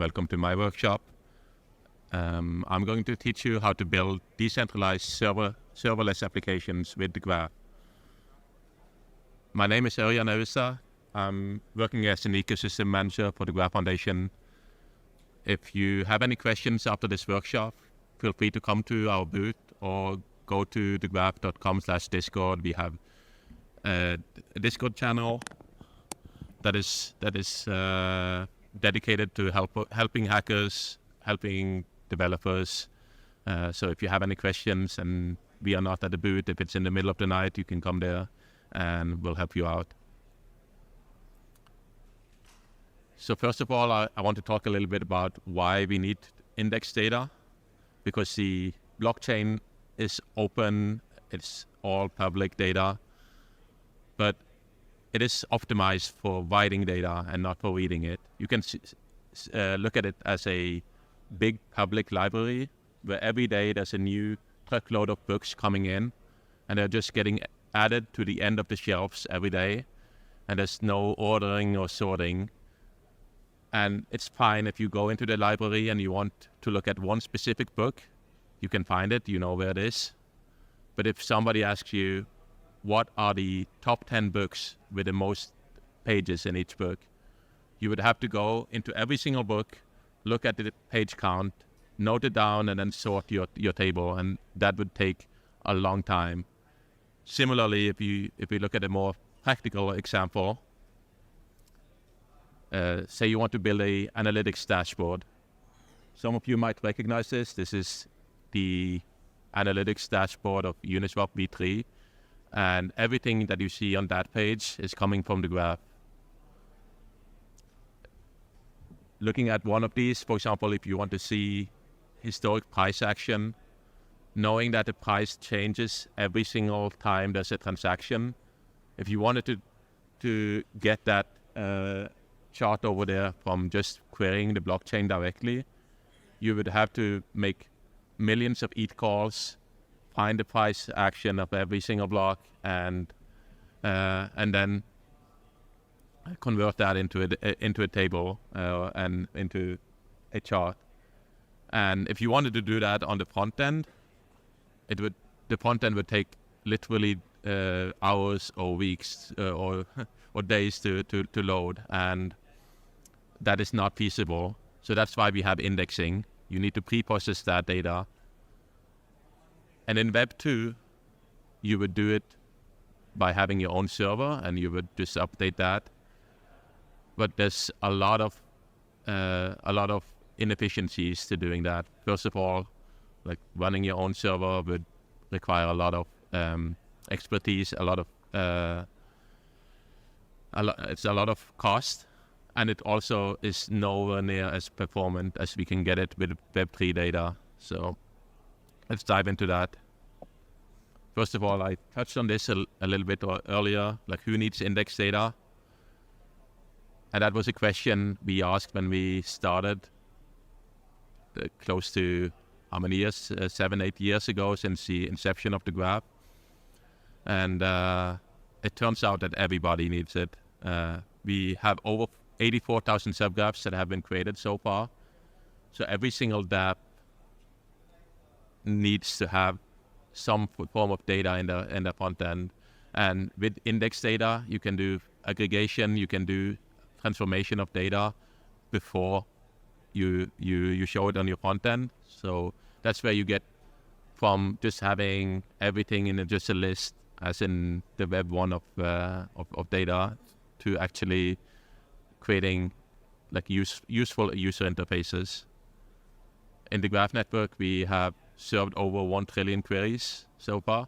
welcome to my workshop. I'm going to teach you how to build decentralized serverless applications with the graph. My name is Örjan Øyestad. I'm working as an ecosystem manager for the Graph Foundation. If you have any questions after this workshop, feel free to come to our booth or go to thegraph.com/discord. We have a Discord channel that is dedicated to helping hackers, helping developers. So if you have any questions and we are not at the booth, if it's in the middle of the night, you can come there and we'll help you out. So first of all, I want to talk a little bit about why we need index data, because the blockchain is open, it's all public data, but it is optimized for writing data and not for reading it. You can look at it as a big public library where every day there's a new truckload of books coming in and they're just getting added to the end of the shelves every day, and there's no ordering or sorting. And it's fine if you go into the library and you want to look at one specific book, you can find it, you know where it is. But if somebody asks you, what are the top 10 books with the most pages in each book, you would have to go into every single book, look at the page count, note it down, and then sort your table, and that would take a long time. Similarly, if we look at a more practical example, say you want to build a analytics dashboard. Some of you might recognize this. This is the analytics dashboard of Uniswap v3, and everything that you see on that page is coming from the graph. Looking at one of these, for example, if you want to see historic price action, knowing that the price changes every single time there's a transaction, if you wanted to get that chart over there from just querying the blockchain directly, you would have to make millions of ETH calls, find the price action of every single block, and then convert that into a table and into a chart. And if you wanted to do that on the front end, the front end would take literally hours or weeks or days to load, and that is not feasible. So that's why we have indexing. You need to pre-process that data. And in Web 2, you would do it by having your own server and you would just update that. But there's a lot of inefficiencies to doing that. First of all, like running your own server would require a lot of expertise, it's a lot of cost, and it also is nowhere near as performant as we can get it with Web3 data. So let's dive into that. First of all, I touched on this a little bit earlier, like who needs index data? And that was a question we asked when we started close to how many years? 7-8 years ago, since the inception of the graph. And it turns out that everybody needs it. We have over 84,000 subgraphs that have been created so far. So every single dApp needs to have some form of data in the front end. And with index data, you can do aggregation, you can do transformation of data before you show it on your front end. So that's where you get from just having everything in just a list, as in the Web 1 of data, to actually creating like useful user interfaces. In the Graph Network, we have served over 1 trillion queries so far.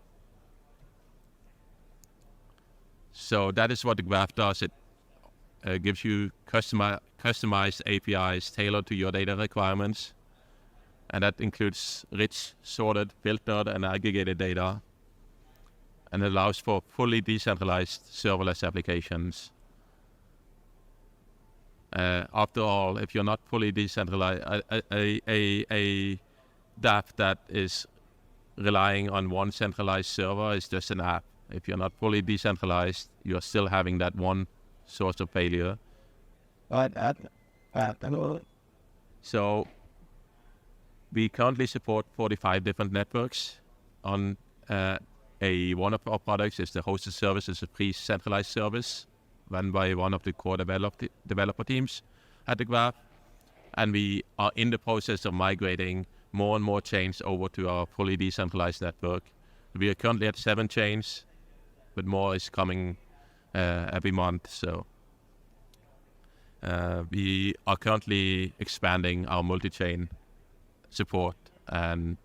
So that is what the graph does. It gives you customized APIs tailored to your data requirements. And that includes rich, sorted, filtered, and aggregated data. And allows for fully decentralized serverless applications. After all, if you're not fully decentralized, a dApp that is relying on one centralized server is just an app. If you're not fully decentralized, you're still having that one source of failure. So we currently support 45 different networks on one of our products is the hosted service. It's a pre-centralized service run by one of the core developer teams at the Graph. And we are in the process of migrating more and more chains over to our fully decentralized network. We are currently at 7 chains, but more is coming every month. So we are currently expanding our multi-chain support, and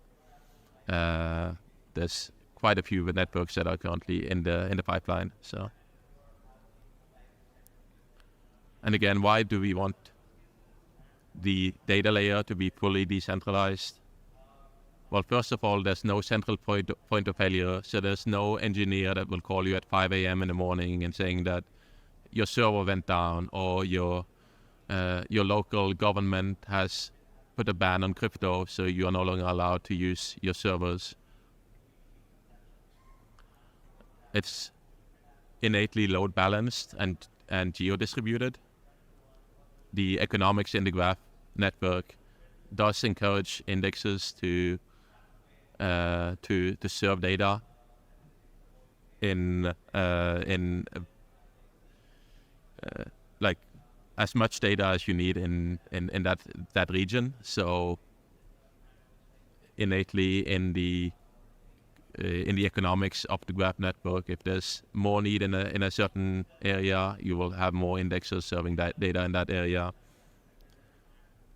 there's quite a few networks that are currently in the pipeline. So, and again, why do we want the data layer to be fully decentralized? Well, first of all, there's no central point of failure, so there's no engineer that will call you at 5 a.m. in the morning and saying that your server went down, or your local government has put a ban on crypto, so you are no longer allowed to use your servers. It's innately load balanced and geo-distributed. The economics in the Graph network does encourage indexes to serve data in like as much data as you need in that region. So innately in the economics of the Graph network, if there's more need in a certain area, you will have more indexers serving that data in that area.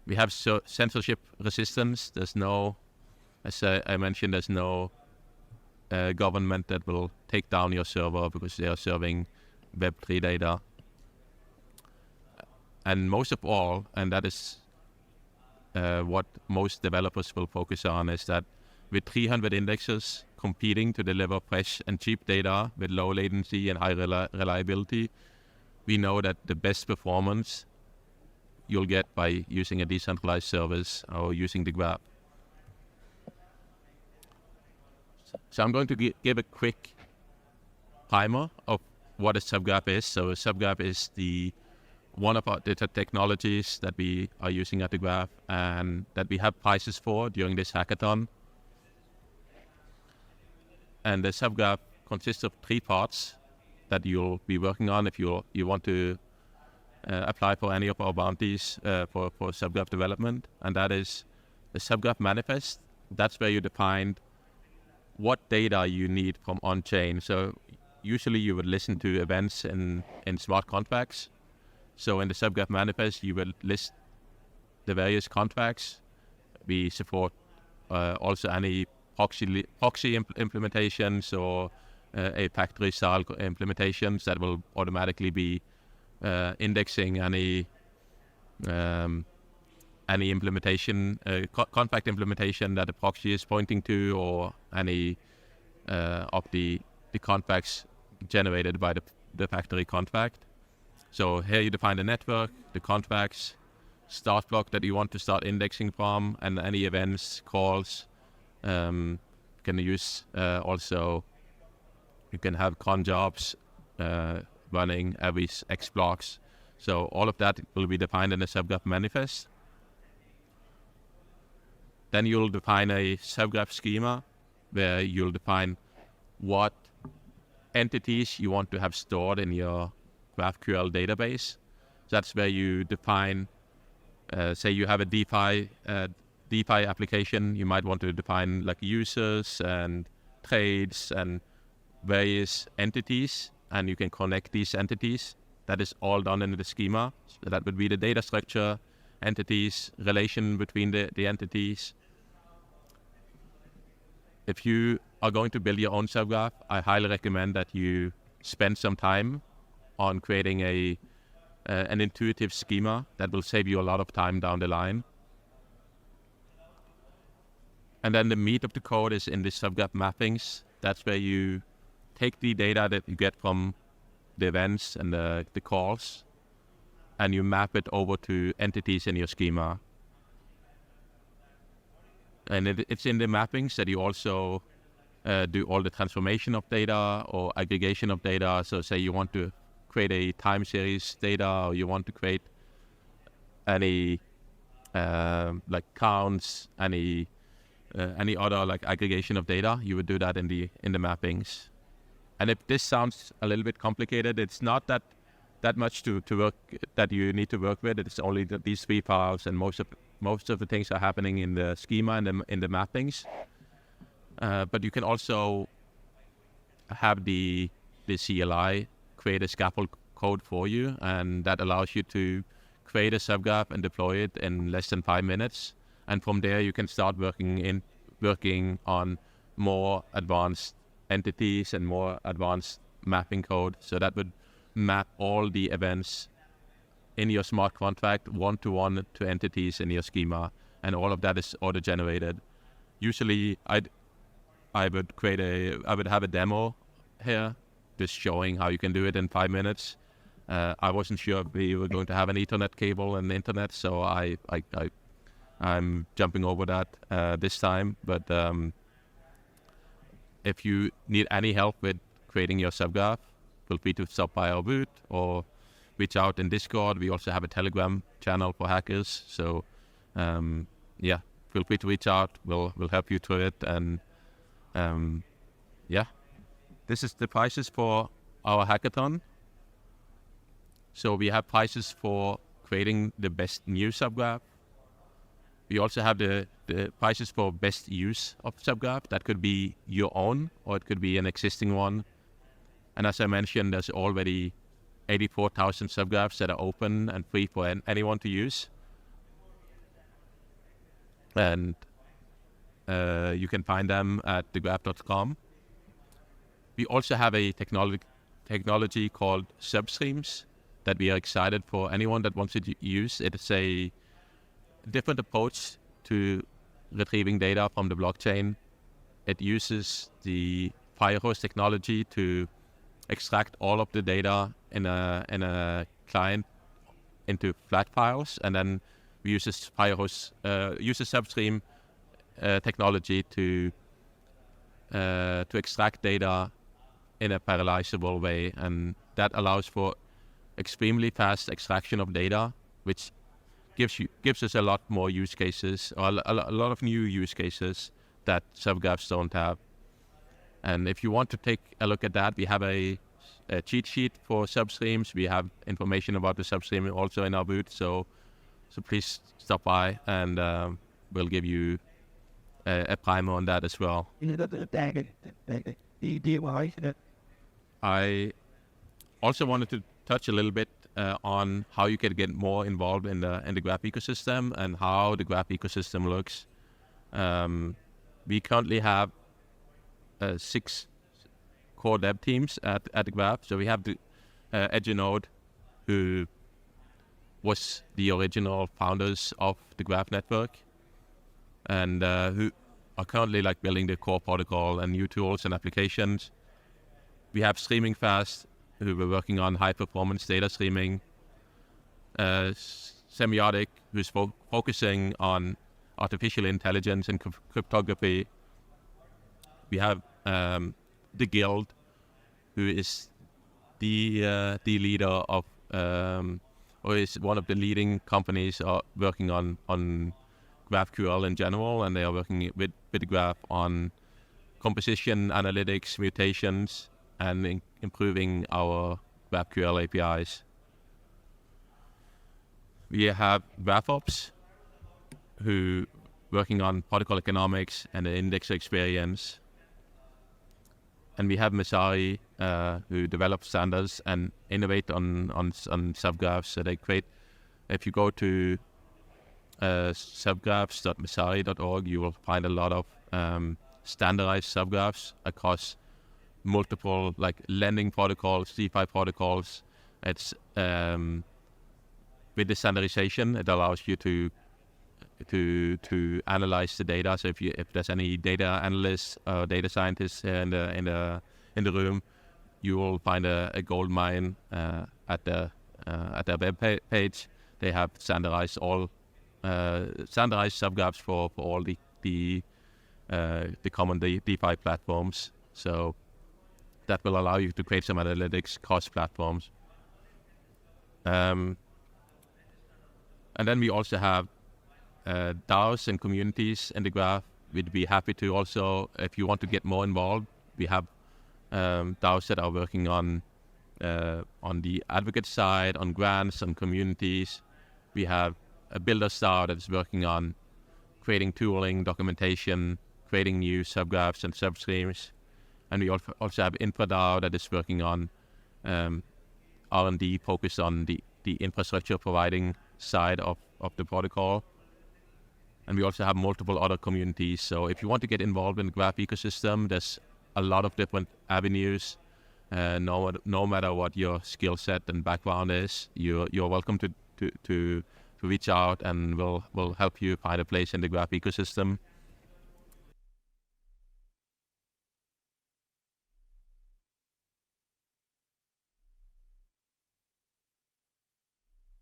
We have censorship resistance. There's no, as I mentioned, there's no government that will take down your server because they are serving Web3 data. And most of all, and that is what most developers will focus on, is that with 300 indexers competing to deliver fresh and cheap data with low latency and high reliability, we know that the best performance you'll get by using a decentralized service or using the Graph. So I'm going to give a quick primer of what a subgraph is. So a subgraph is one of our data technologies that we are using at the Graph and that we have prizes for during this hackathon. And the subgraph consists of 3 parts that you'll be working on if you want to apply for any of our bounties for subgraph development. And that is the subgraph manifest. That's where you define what data you need from on-chain. So usually you would listen to events in smart contracts. So in the subgraph manifest, you will list the various contracts. We support also any proxy implementations or a factory style implementations that will automatically be indexing any implementation, contract implementation that the proxy is pointing to, or any of the contracts generated by the factory contract. So here you define the network, the contracts, start block that you want to start indexing from, and any events, calls. You can use also, you can have cron jobs running every X blocks. So all of that will be defined in the subgraph manifest. Then you'll define a subgraph schema where you'll define what entities you want to have stored in your GraphQL database. So that's where you define, say you have a DeFi application, you might want to define like users and trades and various entities, and you can connect these entities. That is all done in the schema. So that would be the data structure, entities, relation between the entities. If you are going to build your own subgraph, I highly recommend that you spend some time on creating an intuitive schema that will save you a lot of time down the line. And then the meat of the code is in the subgraph mappings. That's where you take the data that you get from the events and the calls, and you map it over to entities in your schema. And it's in the mappings that you also do all the transformation of data or aggregation of data. So say you want to create a time series data, or you want to create any like counts, any other like aggregation of data, you would do that in the mappings. And if this sounds a little bit complicated, it's not that much to work that you need to work with. It's only these 3 files, and most of the things are happening in the schema and in the mappings. But you can also have the CLI create a scaffold code for you, and that allows you to create a subgraph and deploy it in less than 5 minutes. And from there, you can start working on more advanced entities and more advanced mapping code. So that would map all the events in your smart contract one-to-one to entities in your schema, and all of that is auto-generated. Usually, I would have a demo here, just showing how you can do it in 5 minutes. I wasn't sure if we were going to have an Ethernet cable and internet, so I'm jumping over that this time. But if you need any help with creating your subgraph, feel free to stop by our booth or reach out in Discord. We also have a Telegram channel for hackers. So yeah, feel free to reach out. We'll help you through it. And yeah, this is the prices for our hackathon. So we have prices for creating the best new subgraph. We also have the prices for best use of subgraph. That could be your own, or it could be an existing one. And as I mentioned, there's already 84,000 subgraphs that are open and free for anyone to use. And you can find them at thegraph.com. We also have a technology called substreams that we are excited for anyone that wants to use. It's a different approach to retrieving data from the blockchain. It uses the Firehose technology to extract all of the data in a client into flat files, and then we use this Firehose uses Substream technology to extract data in a parallelizable way, and that allows for extremely fast extraction of data, which gives us a lot more use cases, or a lot of new use cases that subgraphs don't have. And if you want to take a look at that, we have a cheat sheet for substreams. We have information about the substream also in our booth, so please stop by, and we'll give you a primer on that as well. I also wanted to touch a little bit on how you can get more involved in the graph ecosystem and how the graph ecosystem looks. We currently have 6 core dev teams at the graph. So we have the Edgenode, who was the original founders of the graph network, and who are currently like building the core protocol and new tools and applications. We have Streaming Fast, who were working on high performance data streaming. Semiotic, who's focusing on artificial intelligence and cryptography. We have the Guild, who is the leader of, or is one of the leading companies working on GraphQL in general, and they are working with the graph on composition, analytics, mutations, and improving our GraphQL APIs. We have GraphOps, who working on protocol economics and the index experience. And we have Mesari, who develop standards and innovate on subgraphs. So they create, if you go to subgraphs.mesari.org, you will find a lot of standardized subgraphs across multiple like lending protocols, DeFi protocols. It's with the standardization, it allows you to analyze the data. So if there's any data analysts or data scientists here in the room, you will find a gold mine at their web page. They have standardized subgraphs for all the common DeFi platforms. So that will allow you to create some analytics cross platforms. And then we also have DAOs and communities in the graph. We'd be happy to also, if you want to get more involved, we have DAOs that are working on the advocate side, on grants, on communities. We have a builder DAO that is working on creating tooling, documentation, creating new subgraphs and substreams. And we also have Infra DAO that is working on R&D focused on the infrastructure providing side of the protocol. And we also have multiple other communities. So if you want to get involved in the graph ecosystem, there's a lot of different avenues. No matter what your skill set and background is, you're welcome to reach out, and we'll help you find a place in the graph ecosystem.